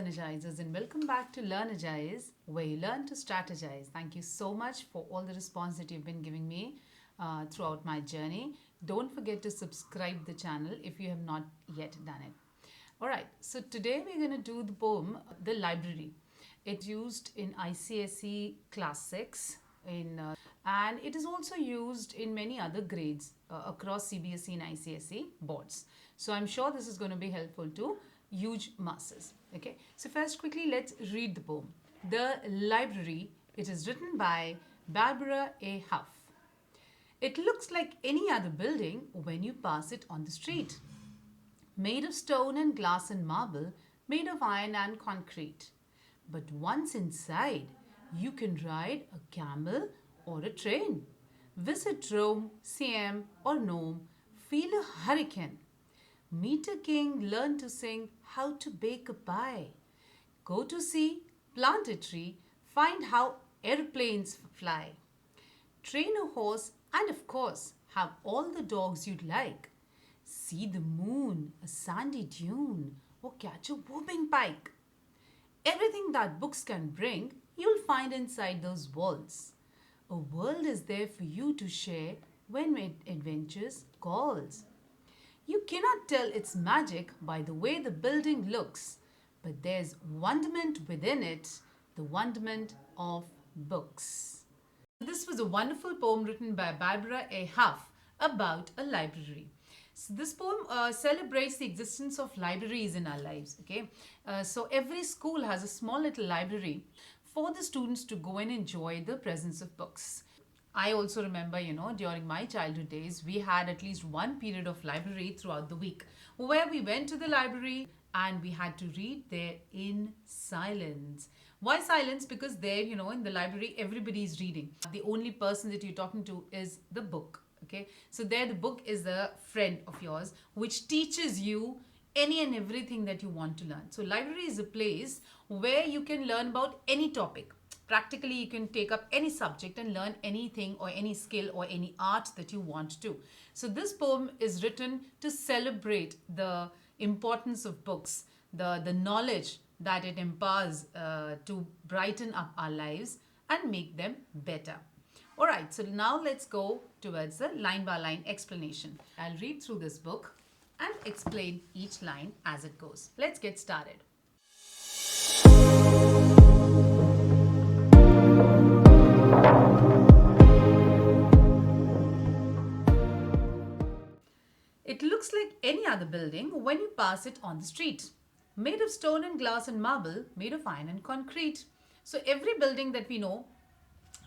Learnagizers, and welcome back to Learnagize, where you learn to strategize. Thank you so much for all the response that you've been giving me throughout my journey. Don't forget to subscribe the channel if you have not yet done it. Alright, so today we're going to do the poem, The Library. It's used in ICSE Class 6 and it is also used in many other grades across CBSE and ICSE boards. So I'm sure this is going to be helpful to huge masses. Okay, so first quickly let's read the poem. The Library. It is written by Barbara A. Huff. It looks like any other building when you pass it on the street. Made of stone and glass and marble, made of iron and concrete. But once inside, you can ride a camel or a train. Visit Rome, Siam or Nome, feel a hurricane. Meet a king, learn to sing, how to bake a pie. Go to sea, plant a tree, find how airplanes fly. Train a horse and of course have all the dogs you'd like. See the moon, a sandy dune, or catch a whooping pike. Everything that books can bring, you'll find inside those walls. A world is there for you to share when adventures calls. You cannot tell its magic by the way the building looks, but there's wonderment within it, the wonderment of books. This was a wonderful poem written by Barbara A. Huff about a library. So this poem celebrates the existence of libraries in our lives. Okay, so every school has a small little library for the students to go and enjoy the presence of books. I also remember, during my childhood days, we had at least one period of library throughout the week where we went to the library and we had to read there in silence. Why silence? Because there, in the library, everybody is reading. The only person that you're talking to is the book. Okay, so there the book is a friend of yours which teaches you any and everything that you want to learn. So library is a place where you can learn about any topic. Practically, you can take up any subject and learn anything or any skill or any art that you want to. So this poem is written to celebrate the importance of books, the knowledge that it empowers to brighten up our lives and make them better. Alright, so now let's go towards the line by line explanation. I'll read through this book and explain each line as it goes. Let's get started. It looks like any other building when you pass it on the street. Made of stone and glass and marble, made of iron and concrete. So every building that we know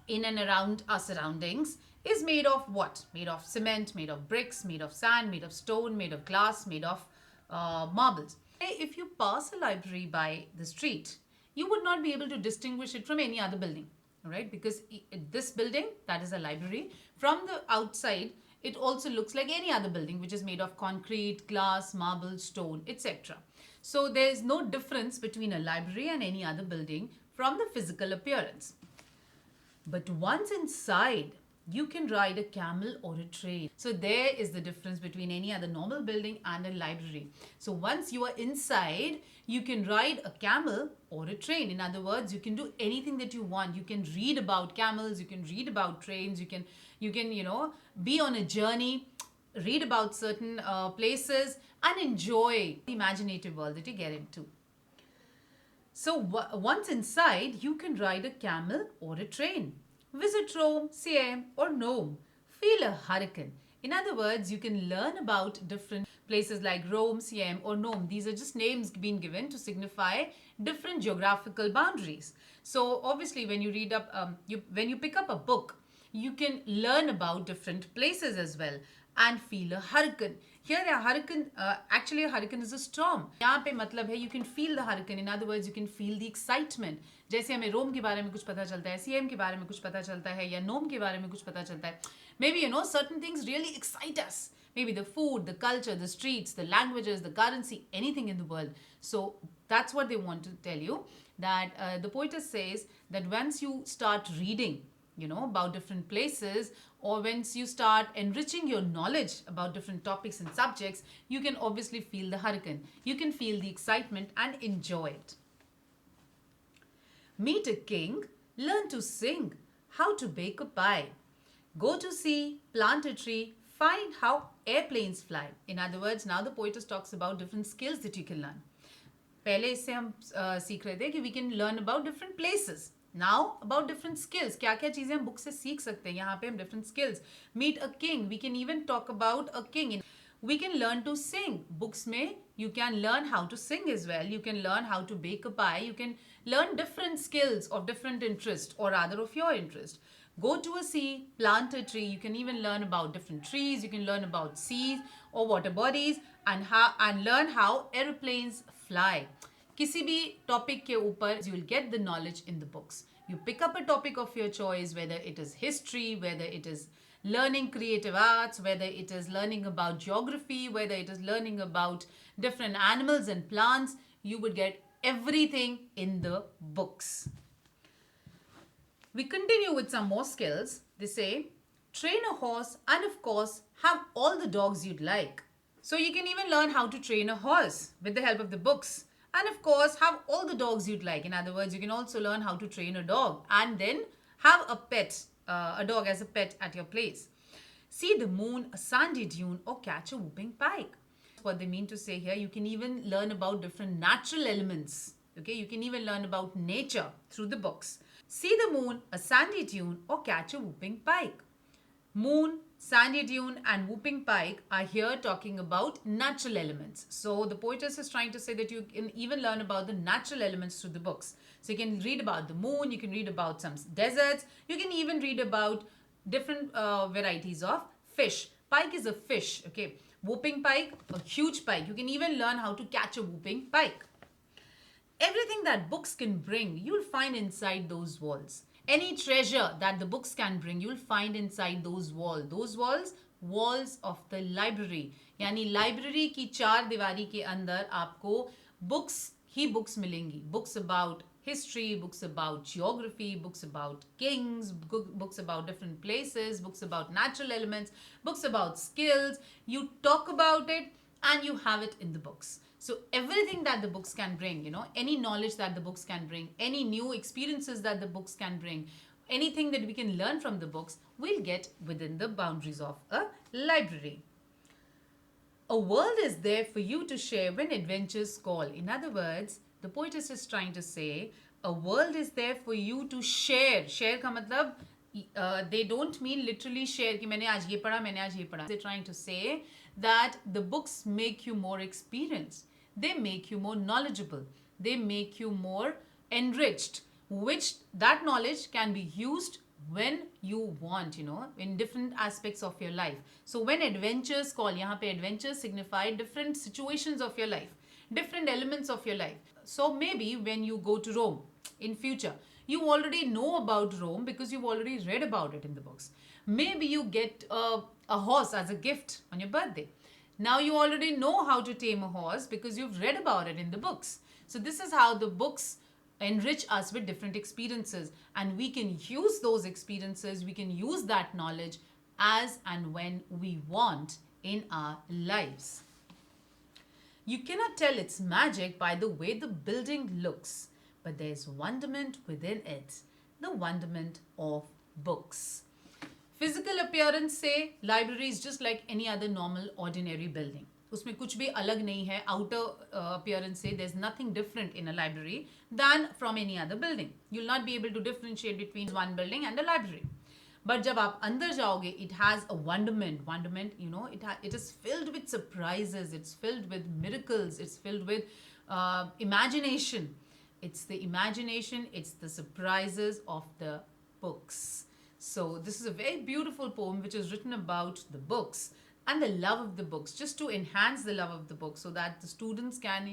in and around our surroundings is made of what? Made of cement, made of bricks, made of sand, made of stone, made of glass, made of marbles. If you pass a library by the street, you would not be able to distinguish it from any other building, right? Because this building, that is a library, from the outside, it also looks like any other building which is made of concrete, glass, marble, stone, etc. So there is no difference between a library and any other building from the physical appearance. But once inside, you can ride a camel or a train. So there is the difference between any other normal building and a library. So once you are inside, you can ride a camel or a train. In other words, you can do anything that you want. You can read about camels, you can read about trains, you can be on a journey, read about certain places and enjoy the imaginative world that you get into. So once inside, you can ride a camel or a train. Visit Rome, Siam or Nome. Feel a hurricane. In other words, you can learn about different places like Rome, Siam or Nome. These are just names being given to signify different geographical boundaries. So obviously when you read up, when you pick up a book, you can learn about different places as well and feel a hurricane. Here a hurricane, actually a hurricane is a storm. यहाँ पे मतलब है you can feel the hurricane. In other words, you can feel the excitement. जैसे हमें रोम के बारे में कुछ पता चलता है, सीएम के बारे में कुछ पता चलता है या नोम के बारे में कुछ पता चलता है. Maybe certain things really excite us. Maybe the food, the culture, the streets, the languages, the currency, anything in the world. So that's what they want to tell you. That the poetess says that once you start reading, about different places, or once you start enriching your knowledge about different topics and subjects, you can obviously feel the hurricane. You can feel the excitement and enjoy it. Meet a king, learn to sing, how to bake a pie. Go to sea, plant a tree, find how airplanes fly. In other words, now the poetess talks about different skills that you can learn. पहले इससे हम सीख रहे थे कि we can learn about different places now about different skills क्या क्या चीज़ें हम बुक से सीख सकते हैं यहाँ पे हम different skills meet a king we can even talk about a king we can learn to sing books mein you can learn how to sing as well you can learn how to bake a pie you can learn different skills of different interest or rather of your interest go to a sea plant a tree you can even learn about different trees you can learn about seas or water bodies and learn how airplanes fly किसी भी topic के ऊपर you will get the knowledge in the books you pick up a topic of your choice whether it is history whether it is learning creative arts, whether it is learning about geography, whether it is learning about different animals and plants, you would get everything in the books. We continue with some more skills. They say, train a horse and of course, have all the dogs you'd like. So you can even learn how to train a horse with the help of the books. And of course, have all the dogs you'd like. In other words, you can also learn how to train a dog and then have a pet a dog as a pet at your place. See the moon, a sandy dune, or catch a whooping pike. What they mean to say here, you can even learn about different natural elements. Okay, you can even learn about nature through the books. See the moon, a sandy dune, or catch a whooping pike. Moon, sandy dune, and whooping pike are here talking about natural elements. So the poetess is trying to say that you can even learn about the natural elements through the books. So you can read about the moon, you can read about some deserts, you can even read about different varieties of fish. Pike is a fish, okay. Whooping pike, a huge pike. You can even learn how to catch a whooping pike. Everything that books can bring, you'll find inside those walls. Any treasure that the books can bring, you'll find inside those walls. Those walls, walls of the library. यानी library की चार दीवारी के अंदर आपको books ही books मिलेंगी. Books about history, books about geography, books about kings, books about different places, books about natural elements, books about skills. You talk about it and you have it in the books. So everything that the books can bring, any knowledge that the books can bring, any new experiences that the books can bring, anything that we can learn from the books, we'll get within the boundaries of a library. A world is there for you to share when adventures call. In other words, the poetess is trying to say, a world is there for you to share. Share का मतलब, they don't mean literally share कि मैंने आज ये पढ़ा, मैंने आज ये पढ़ा. They're trying to say that the books make you more experienced. They make you more knowledgeable. They make you more enriched, which that knowledge can be used when you want, in different aspects of your life. So when adventures call, यहाँ पे adventures signify different situations of your life, different elements of your life. So maybe when you go to Rome in future, you already know about Rome because you've already read about it in the books. Maybe you get a horse as a gift on your birthday. Now you already know how to tame a horse because you've read about it in the books. So this is how the books enrich us with different experiences, and we can use those experiences, we can use that knowledge as and when we want in our lives. You cannot tell its magic by the way the building looks, but there's wonderment within it, the wonderment of books. Physical appearance से library is just like any other normal ordinary building. उसमें कुछ भी अलग नहीं है. Outer appearance से there's nothing different in a library than from any other building. You'll not be able to differentiate between one building and a library. But जब आप अंदर जाओगे, it has a wonderment. Wonderment, it is filled with surprises. It's filled with miracles. It's filled with imagination. It's the imagination. It's the surprises of the books. So this is a very beautiful poem which is written about the books and the love of the books, just to enhance the love of the book so that the students can,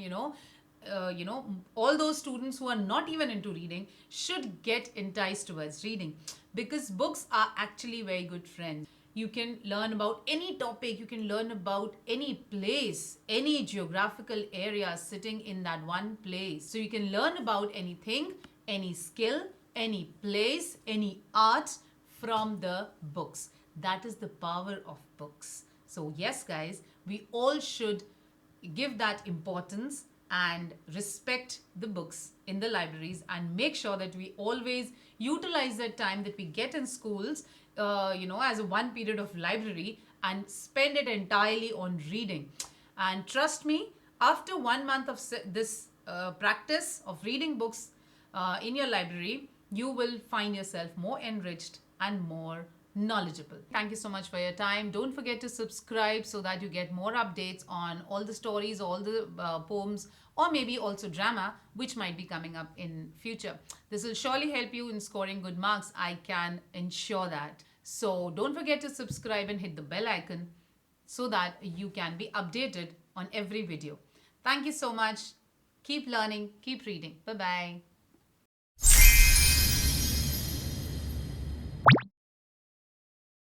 all those students who are not even into reading should get enticed towards reading, because books are actually very good friends. You can learn about any topic, you can learn about any place, any geographical area sitting in that one place. So you can learn about anything, any skill, any place, any art from the books. That is the power of books. So yes, guys, we all should give that importance and respect the books in the libraries, and make sure that we always utilize that time that we get in schools, as a one period of library, and spend it entirely on reading. And trust me, after 1 month of this practice of reading books in your library, you will find yourself more enriched and more knowledgeable. Thank you so much for your time. Don't forget to subscribe so that you get more updates on all the stories, all the poems, or maybe also drama which might be coming up in future. This will surely help you in scoring good marks. I can ensure that. So don't forget to subscribe and hit the bell icon so that you can be updated on every video. Thank you so much. Keep learning, keep reading. Bye bye.